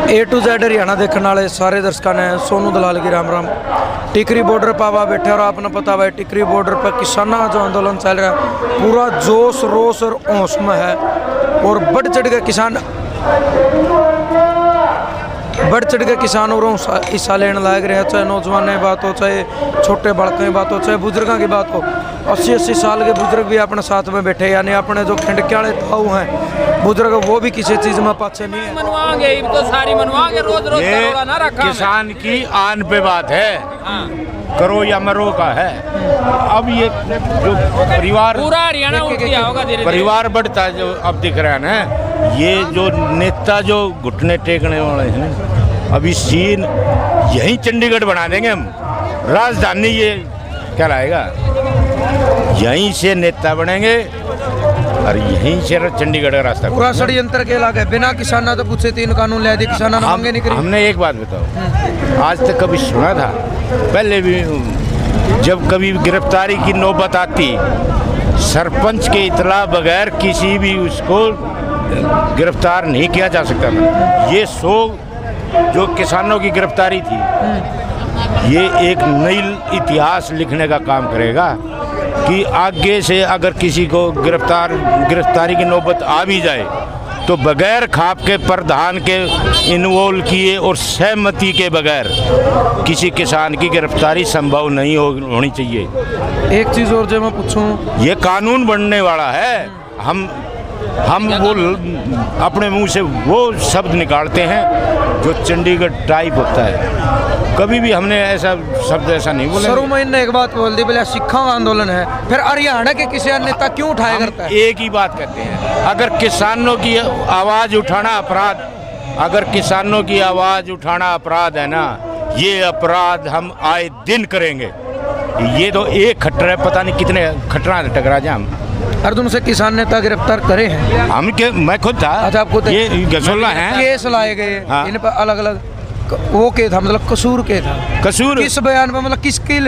A to Z Haryana देखने वाले सारे दर्शकों ने सोनू दलाल की राम राम। टिकरी बॉर्डर पर आप बैठे और आपने पता है टिकरी बॉर्डर पर किसानों का जो आंदोलन चल रहा है पूरा जोश रोश और होश में है और बढ़ चढ़ के किसान और हिस्सा लेने लायक रहे, चाहे नौजवान की बात हो, चाहे छोटे बालकों की बात हो, चाहे बुजुर्गों की बात हो। 80-80 साल के बुजुर्ग भी अपने साथ में बैठे, यानी अपने जो खिंडके वाले ताऊ हैं बुजुर्ग, वो भी किसी चीज में पाछे नहीं है। मनवाएंगे तो सारी मनवाएंगे, रोज रोज करोड़ा ना रखा। किसान की आन पे बात है, करो या मरो का है। अब ये जो परिवार पूरा हरियाणा उठ गया होगा, धीरे परिवार बढ़ता जो अब दिख रहा है ना, ये जो नेता जो घुटने टेकने वाले हैं ना, अभी सीन यही चंडीगढ़ बना देंगे हम, राजधानी ये कहलाएगा, यहीं से नेता बनेंगे और यहीं से चंडीगढ़ का रास्ता। पूरा षड्यंत्र के इलाके बिना किसाना तो पूछे 3 कानून ले दिए, किसाना मांगे नहीं करी। हमने एक बात बताओ, आज तक कभी सुना था? पहले भी जब कभी गिरफ्तारी की नौबत आती, सरपंच के इतला बगैर किसी भी उसको गिरफ्तार नहीं किया जा सकता था। ये 100 जो किसानों की गिरफ्तारी थी, ये एक नई इतिहास लिखने का काम करेगा कि आगे से अगर किसी को गिरफ्तारी की नौबत आ भी जाए तो बगैर खाप के प्रधान के इन्वॉल्व किए और सहमति के बगैर किसी किसान की गिरफ्तारी संभव नहीं होनी चाहिए। एक चीज़ और जो मैं पूछूं, ये कानून बनने वाला है, हम वो अपने मुंह से वो शब्द निकालते हैं जो चंडीगढ़ टाइप होता है। कभी भी हमने ऐसा शब्द ऐसा नहीं बोला। सरुमैन ने एक बात बोल दी, बोले सिखों का आंदोलन है, फिर हरियाणा के किसी अन्य नेता क्यों उठाया करता है? एक ही बात कहते हैं, अगर किसानों की आवाज़ उठाना अपराध, अगर किसानों की आवाज़ उठाना अपराध है ना, ये अपराध हम आए दिन करेंगे। ये तो एक खट्टर है, पता नहीं कितने खट्टरा टकरा जाए हम। अर्जुन से किसान नेता गिरफ्तार करे हैं हम के, मैं खुद था। अच्छा, आपको तो ये गसोला है, केस लाए गए। हाँ। इन पर अलग अलग वो के था, मतलब कसूर के था, कसूर किस बयान में, मतलब किसकी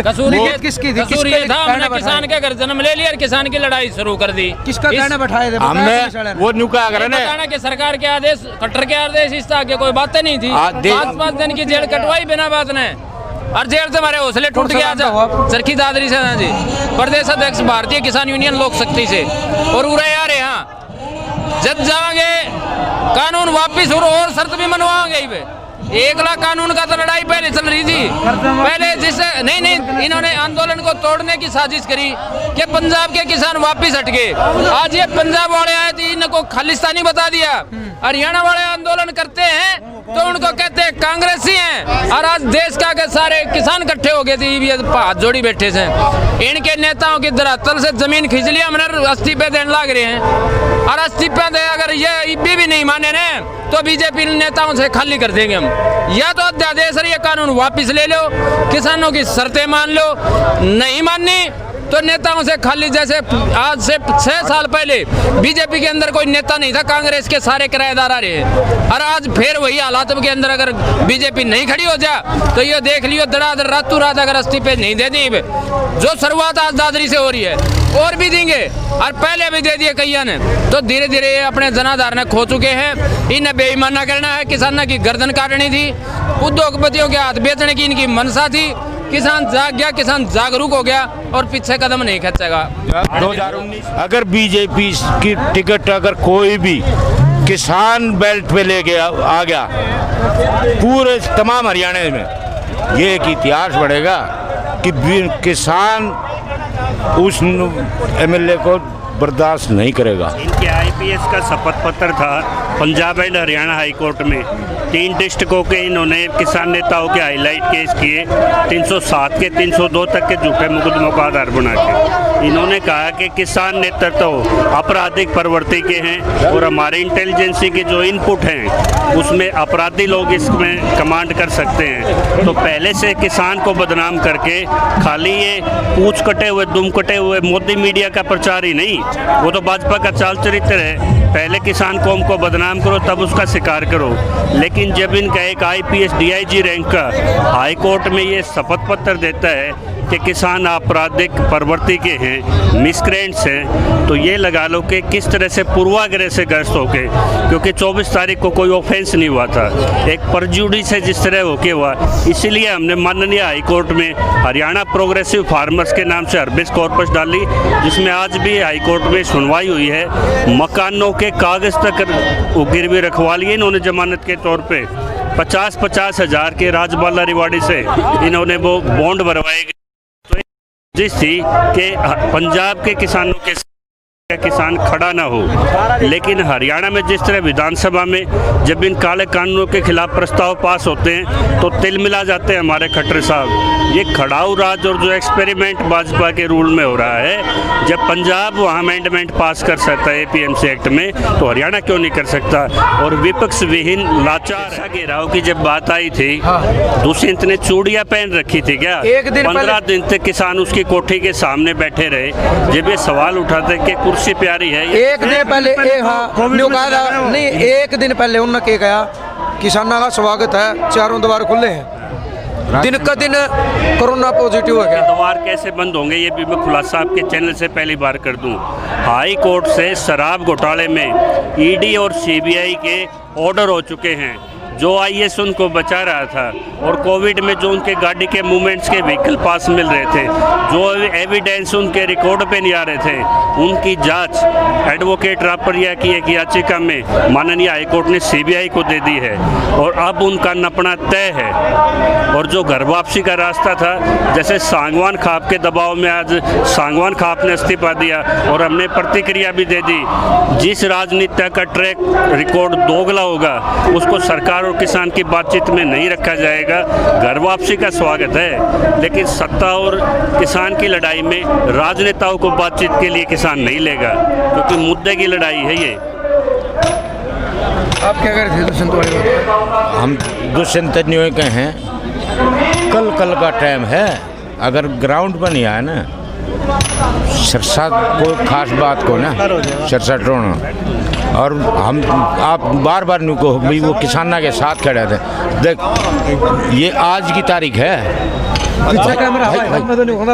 किसकी थी? कसूर ये था, हमने किसान के घर जन्म ले लिया और किसान की लड़ाई शुरू कर दी। किसका कहना बैठाए थे? हमने वो नुका कर बताना कि सरकार के आदेश, कट्टर के आदेश, इस तरह के कोई बातें नहीं थी। 5-5 दिन की जेल कटवाई बिना बात ने, और जेल से हमारे हौसले टूट गया। चरखी दादरी से जी, प्रदेश अध्यक्ष भारतीय किसान यूनियन लोक शक्ति से, और उरे यार यहाँ जब जाएंगे कानून वापिस और शर्त भी मनवाएंगे। 1 लाख कानून का तो लड़ाई पहले चल रही थी, पहले जिससे नहीं इन्होंने आंदोलन को तोड़ने की साजिश करी कि पंजाब के किसान वापिस हट गए। आज ये पंजाब वाले आए थे, इनको खालिस्तानी बता दिया। हरियाणा वाले आंदोलन करते हैं तो उनको कहते हैं कांग्रेसी हैं, और आज देश का के सारे किसान इकट्ठे हो गए थे, ये भी हाथ जोड़ी बैठे थे। इनके नेताओं की धरातल से जमीन खींच लिया, हमने इस्तीफे देने लग रहे हैं, और इस्तीफे दे अगर ये भी नहीं माने ना तो बीजेपी नेताओं से खाली कर देंगे हम। या तो अध्यादेश ये कानून वापिस ले लो, किसानों की शर्तें मान लो, नहीं माननी तो नेताओं से खाली। जैसे आज से 6 साल पहले बीजेपी के अंदर कोई नेता नहीं था, कांग्रेस के सारे किराएदार आ रहे हैं, और आज फिर वही हालात के अंदर अगर बीजेपी नहीं खड़ी हो जा तो ये देख लियो, धड़ाधड़ रातों रात अगर इस्तीफे नहीं दे दी, जो शुरुआत आज दादरी से हो रही है और भी देंगे, और पहले भी दे दिए कईया ने, तो धीरे धीरे अपने जनाधार ने खो चुके हैं। इन्हें बेईमाना करना है, किसानों की गर्दन काटनी थी, उद्योगपतियों के हाथ बेचने की इनकी मनसा थी। किसान जाग गया, किसान जागरूक हो गया और पीछे कदम नहीं खींचेगा। 2019 अगर बीजेपी की टिकट अगर कोई भी किसान बेल्ट पे लेके आ गया पूरे तमाम हरियाणा में, ये एक इतिहास बढ़ेगा कि किसान उस एमएलए को बर्दाश्त नहीं करेगा। इनके आईपीएस का शपथ पत्र था Punjab and Haryana high court में। 3 डिस्ट्रिक्टों के इन्होंने किसान नेताओं के हाईलाइट केस किए, 307 के 302 तक के झूठे मुकदमों का आधार बना के। इन्होंने कहा कि किसान नेतृत्व आपराधिक प्रवृत्ति के हैं और हमारे इंटेलिजेंसी के जो इनपुट हैं उसमें अपराधी लोग इसमें कमांड कर सकते हैं। तो पहले से किसान को बदनाम करके खाली ये पूछ कटे हुए दुम कटे हुए मोदी मीडिया का प्रचार ही नहीं, वो तो भाजपा का चाल चरित्र है। पहले किसान कौम को बदनाम करो तब उसका शिकार करो। लेकिन जब इनका एक आईपीएस डीआईजी रैंक का हाई कोर्ट में ये शपथ पत्र देता है कि किसान आपराधिक प्रवृत्ति के हैं, मिसक्रेंट्स हैं, तो ये लगा लो कि किस तरह से पूर्वाग्रह से ग्रस्त होके, क्योंकि 24 तारीख को कोई ऑफेंस नहीं हुआ था, एक परजुडिस है जिस तरह होके हुआ, इसीलिए हमने माननीय हाई कोर्ट में हरियाणा प्रोग्रेसिव फार्मर्स के नाम से हर्बिस कॉर्पस डाली, जिसमें आज भी हाई कोर्ट में सुनवाई हुई है। मकानों के कागज़ तक गिरवी रखवा लिए इन्होंने जमानत के तौर पे। 50-50 हज़ार के राजबाला रिवाड़ी से इन्होंने वो बॉन्ड भरवाए गए। तो जिस थी कि पंजाब के किसानों के किसान खड़ा ना हो, लेकिन हरियाणा में जिस तरह विधानसभा में जब इन काले कानूनों के खिलाफ प्रस्ताव पास होते हैं तो तिल मिला जाते हैं हमारे खट्टर साहब। ये खड़ाऊ राज और जो एक्सपेरिमेंट भाजपा के रूल में हो रहा है, जब पंजाब वहाँ अमेंडमेंट पास कर सकता है APMC एक्ट में, तो हरियाणा क्यों नहीं कर सकता। और विपक्ष विहीन लाचार घेराव की जब बात आई थी, दुष्यंत ने चूड़ियाँ पहन रखी थी क्या? 15 दिन तक किसान उसकी कोठी के सामने बैठे रहे, जब ये सवाल उठाते कि कुर्सी प्यारी है। एक दिन पहले एक दिन पहले उन्होंने कहा किसानों का स्वागत है, चारों द्वार खुले हैं, दिन का दिन कोरोना पॉजिटिव हो गया। द्वार कैसे बंद होंगे ये भी मैं खुलासा आपके चैनल से पहली बार कर दूं। हाई कोर्ट से शराब घोटाले में ED और CBI के ऑर्डर हो चुके हैं। जो IAS उनको बचा रहा था, और कोविड में जो उनके गाड़ी के मूवमेंट्स के व्हीकल पास मिल रहे थे, जो एविडेंस उनके रिकॉर्ड पे नहीं आ रहे थे, उनकी जांच एडवोकेट रापरिया की एक याचिका में माननीय हाईकोर्ट ने CBI को दे दी है, और अब उनका नपना तय है। और जो घर वापसी का रास्ता था, जैसे सांगवान खाप के दबाव में आज सांगवान खाप ने इस्तीफा दिया और हमने प्रतिक्रिया भी दे दी। जिस राजनीति का ट्रैक रिकॉर्ड दोगला होगा उसको सरकार और किसान की बातचीत में नहीं रखा जाएगा। घर वापसी का स्वागत है, लेकिन सत्ता और किसान की लड़ाई में राजनेताओं को बातचीत के लिए किसान नहीं लेगा, क्योंकि मुद्दे की लड़ाई है ये। आप क्या कर रहे थे दुष्यंत वाली बात? हम दुष्यंत न्यू के हैं, कल का टाइम है, अगर ग्राउंड पर नहीं आया ना सरसा कोई खास बात को ना सरसा टोना, और हम आप बार बार नु को भाई वो किसाना के साथ खड़े थे। देख ये आज की तारीख है,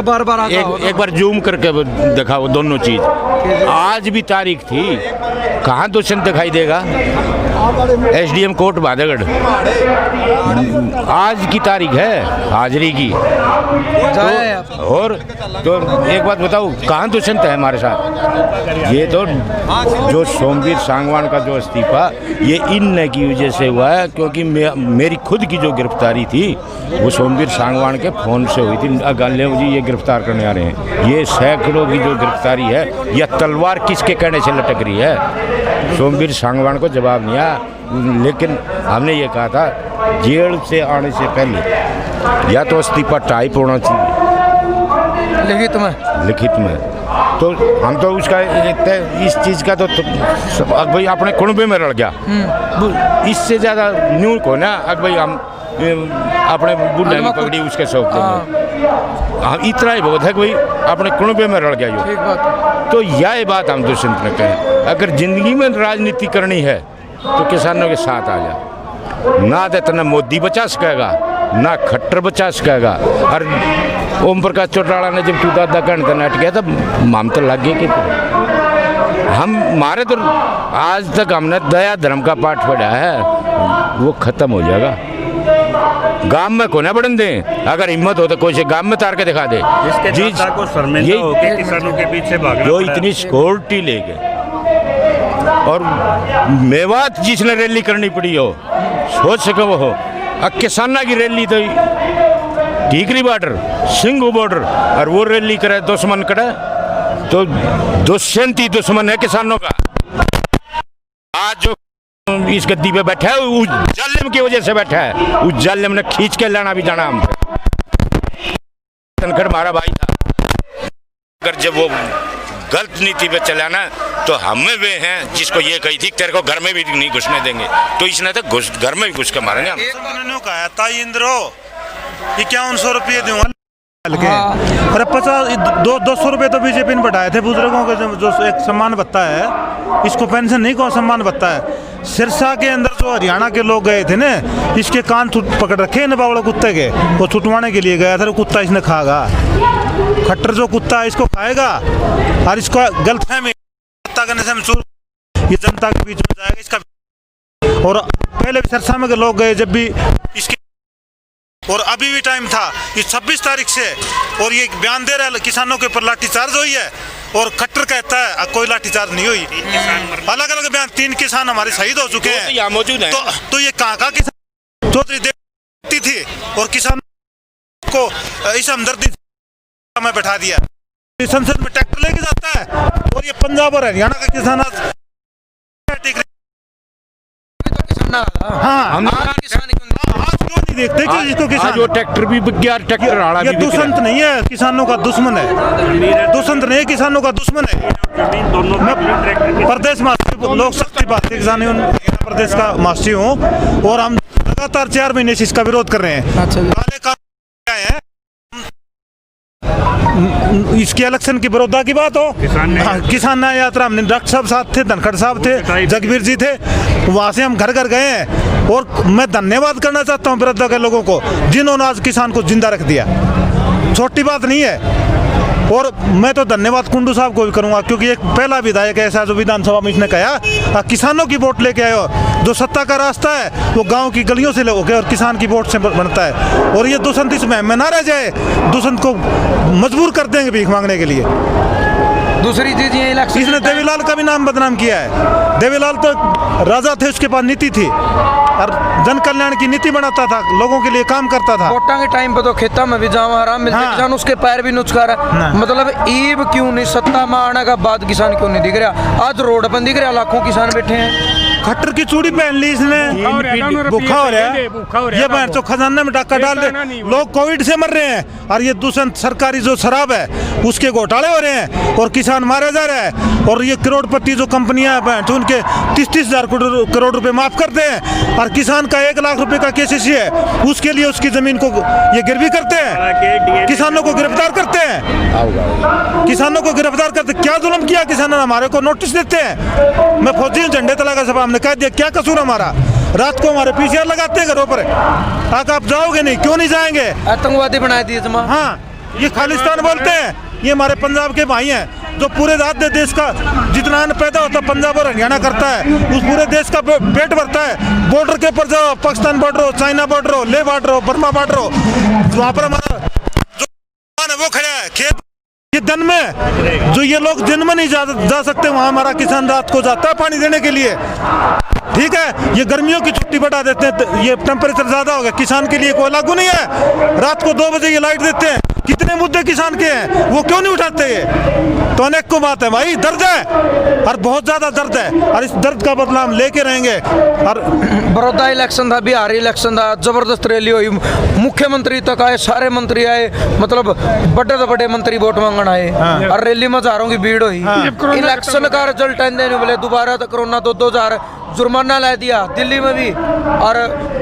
बार एक बार जूम करके देखा वो दोनों चीज, आज भी तारीख थी, कहाँ दुष्यंत दिखाई देगा? SDM कोर्ट भादेगढ़, आज की तारीख है, हाजिरी की। और तो एक बात बताओ, कहाँ दुष्यंत है हमारे साथ? ये तो जो सोमवीर सांगवान का जो इस्तीफा ये इन की वजह से हुआ है, क्योंकि मेरी खुद की जो गिरफ्तारी थी वो सोमवीर सांगवान के फ़ोन से हुई थी। गालिया जी ये गिरफ्तार करने आ रहे हैं, ये सैकड़ों की जो गिरफ्तारी है, यह तलवार किसके कहने से लटक रही है? सोमवीर सांगवान को जवाब नहीं आया, लेकिन हमने ये कहा था जेल से आने से पहले या तो इस्तीफा टाइप होना चाहिए लिखित में, तो हम तो उसका इस चीज़ का तो भाई अपने कुनबे में रल गया। इससे ज़्यादा न्यू को ना भाई हम अपने बुढ़े की पगड़ी उसके सौंप देंगे, हम इतना ही बहुत है कि भाई अपने कुनबे में रल गया यो। तो यह बात हम दुष्यंत ने कहे, अगर ज़िंदगी में राजनीति करनी है तो किसानों के साथ आ जा, ना तो इतना मोदी बचा सकेगा ना खट्टर बचा सकेगा। और ओम प्रकाश चौटाला ने जब 2010 नट गया तब हम तो लग गए कि हम मारे तो आज तक हमने दया धर्म का पाठ पढ़ा है, वो खत्म हो जाएगा। गांव में को ना बढ़न दें, अगर हिम्मत हो तो कोई से गांव में तार के दिखा दे, जिसके को शर्मिंदा होके किसानों के पीछे भागना जो इतनी सिक्योरिटी ले गए। और मेवात जिसने रैली करनी पड़ी हो, सोच सके वो हो, किसाना की रैली तो टीकरी बॉर्डर सिंघू बॉर्डर, और वो रैली करे दुश्मन करे, तो दुष्यंत ही दुश्मन है किसानों का। आज जो इस गद्दी पे बैठा है उस जालिम की वजह से बैठा है, उस जालिम ने खींच के लाना भी जाना हमसे। धनखड़ हमारा भाई था, अगर जब वो गलत नीति पे चला ना तो हमें वे हैं जिसको ये कही थी तेरे को घर में भी नहीं घुसने देंगे, तो इसने तो घर में भी घुस के मारेंगे हम। कहा था इंद्रो 5100 रुपये दूंगा के। अरे 200 रुपए तो बीजेपी ने बढ़ाए थे बुजुर्गों के, जो एक सम्मान भत्ता है, इसको पेंशन नहीं को सम्मान भत्ता है। सिरसा के अंदर जो हरियाणा के लोग गए थे ना, इसके कान पकड़ रखे न बावड़ा कुत्ते के, वो छुटवाने के लिए गया था। कुत्ता इसने खाएगा, खट्टर जो कुत्ता है इसको खाएगा, और इसको गलतफहमी करने से हम ये जनता के बीच में जाएगा इसका। और पहले भी सिरसा में के लोग गए जब भी इसके, और अभी भी टाइम था ये 26 तारीख से, और ये बयान दे रहा है किसानों के ऊपर लाठीचार्ज हुई है, और खट्टर कहता है कोई लाठीचार्ज नहीं हुई। अलग अलग बयान, 3 किसान हमारे शहीद हो चुके हैं, यहाँ मौजूद हैं। तो ये कहाँ किसान चौधरी देती थी, और किसान को इस हमदर्दी में बैठा दिया। संसद में ट्रैक्टर लेके जाता है, और ये पंजाब और हरियाणा का किसान आज क्यों नहीं देखते कि इसको किसान, जो ट्रैक्टर भी बिक गया, ट्रैक्टर आड़ा भी बिक रहा है। दुष्यंत नहीं है, किसानों का दुश्मन है। दुष्यंत नहीं है, किसानों का दुश्मन है। मैं प्रदेश मास्टर लोक शक्ति भारतीय किसान यूनियन प्रदेश का मास्टर हूँ, और हम लगातार 4 महीने से इसका विरोध कर रहे हैं। काले कानून आए हैं, इसके इलेक्शन की बड़ौदा की बात हो, किसान न्याय यात्रा हमने डॉक्टर साहब साथ थे, धनखड़ साहब थे, जगबीर जी थे, वहाँ से हम घर घर गए हैं। और मैं धन्यवाद करना चाहता हूँ बड़ौदा के लोगों को, जिन्होंने आज किसान को जिंदा रख दिया। छोटी बात नहीं है। और मैं तो धन्यवाद कुंडू साहब को भी करूंगा, क्योंकि एक पहला विधायक ऐसा जो विधानसभा में इसने कहा किसानों की वोट लेके आयो। जो सत्ता का रास्ता है वो गांव की गलियों से होकर और किसान की वोट से बनता है। और ये दुष्यंत इस मुहिम में ना रह जाए, दुष्यंत को मजबूर कर देंगे भीख मांगने के लिए। दूसरी चीज ये इलेक्शन, इसने देवीलाल का भी नाम बदनाम किया है। देवीलाल तो राजा थे, उसके पास नीति थी, और जन कल्याण की नीति बनाता था, लोगों के लिए काम करता था। वोटा के टाइम पे तो खेता में भी जाम आराम मिलते, किसान उसके पैर भी नुचका रहा। मतलब ईब क्यों नहीं, सत्ता में आने का बाद किसान क्यों नहीं दिख रहा? आज रोड पर दिख रहा, लाखों किसान बैठे हैं। खट्टर की चूड़ी पहन ली इसने, भूखा हो रहा है। ये बहन तो खजाने में डाका डाल दे, लोग कोविड से मर रहे हैं, और ये दूसरा सरकारी जो शराब है उसके घोटाले हो रहे हैं, और किसान मारे जा रहे हैं। और ये करोड़पति जो कंपनियां हैं तो उनके 30-30 हजार करोड़ रुपए माफ करते हैं, और किसान का 1 लाख रुपए का केसीसी है, उसके लिए उसकी जमीन को ये गिरवी करते हैं, किसानों को गिरफ्तार करते हैं। किसानों को गिरफ्तार करते, क्या जुल्म किया किसानों ने? हमारे को नोटिस देते हैं। मैं फौजी हूँ, झंडे तला का सभा हमने कह दिया, क्या कसूर हमारा? रात को हमारे PCR लगाते हैं घरों पर, आप जाओगे नहीं, क्यों नहीं जाएंगे? आतंकवादी बना दिए जमा। हाँ, ये खालिस्तान बोलते हैं। ये हमारे पंजाब के भाई हैं, जो पूरे रात देश का जितना अन्न पैदा होता है पंजाब और हरियाणा करता है, उस पूरे देश का पेट भरता है। बॉर्डर के ऊपर जाओ, पाकिस्तान बॉर्डर हो, चाइना बॉर्डर हो, ले बॉर्डर हो, बर्मा बॉर्डर हो, वहाँ पर हमारा जो वो खड़ा है खेत ये दिन में, जो ये लोग दिन में नहीं जा सकते, वहाँ हमारा किसान रात को जाता है पानी देने के लिए। ठीक है, ये गर्मियों की छुट्टी बढ़ा देते हैं, ये टेम्परेचर ज्यादा हो गया, किसान के लिए कोई लागू नहीं है। रात को 2 बजे ये लाइट देते हैं। कितने मुद्दे किसान के हैं, वो क्यों नहीं उठाते? ये तो अनेक को बात है भाई, दर्द है, और बहुत ज्यादा दर्द है, और इस दर्द का बदला हम लेके रहेंगे। और बड़ौदा इलेक्शन था, बिहार इलेक्शन था, जबरदस्त रैली हुई, मुख्यमंत्री तक आए, सारे मंत्री आए, मतलब बड़े से बड़े मंत्री वोट मांगने आए, और रैली में हजारों की भीड़ हुई। इलेक्शन का रिजल्ट आने बोले दोबारा तो कोरोना 2,000 जुर्माना ला दिया दिल्ली में भी, और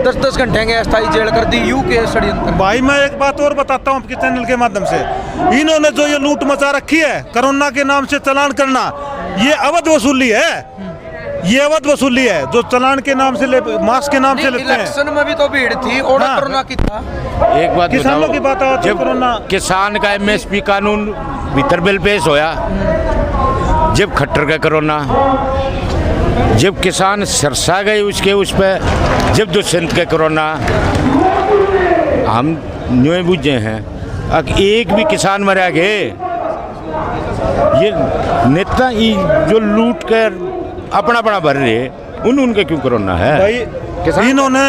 10-10 घंटे के अस्थायी जेल कर दी। यू के षड्यंत्र। भाई मैं एक बात और बताता हूँ आपके चैनल के माध्यम से, इन्होंने जो ये लूट मचा रखी है, कोरोना के नाम से चालान करना, ये अवध वसूली है। ये अवध वसूली है, जो चालान के नाम से मास्क के नाम से लेते हैं। इलेक्शन में भी तो भीड़ थी, और कोरोना की था। एक बात किसानों की बात आओ, जब कोरोना किसान का MSP कानून भीतर बिल पेश होया, जब खट्टर का कोरोना, जब किसान सरसा गए उसके उस पर, जब दुष्यंत का कोरोना, हम न्यू बुझे हैं। अब एक भी किसान मरा गए, ये नेता जो लूट कर अपना भर रहे, उनके क्यों कोरोना है? भाई इन्होंने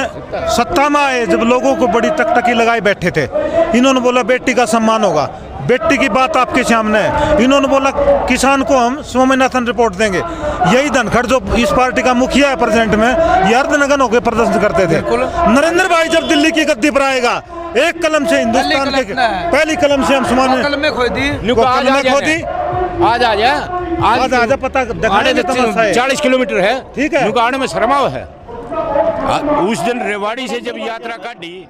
सत्ता में आए, जब लोगों को बड़ी तकतकी लगाए बैठे थे, इन्होंने बोला बेटी का सम्मान होगा, बेटी की बात आपके सामने है। इन्होंने बोला किसान को हम स्वामीनाथन रिपोर्ट देंगे। यही धनखड़ जो इस पार्टी का मुखिया है प्रेसिडेंट में, ये अर्धनग्न होकर प्रदर्शन करते थे। नरेंद्र भाई जब दिल्ली की गद्दी पर आएगा, एक कलम से हिंदुस्तान के पहली कलम से हम समान कलम में खो दी, आज आ जा पता 40 किलोमीटर है, ठीक है, नुकाने में शर्मा है। उस दिन रेवाड़ी से जब यात्रा काटी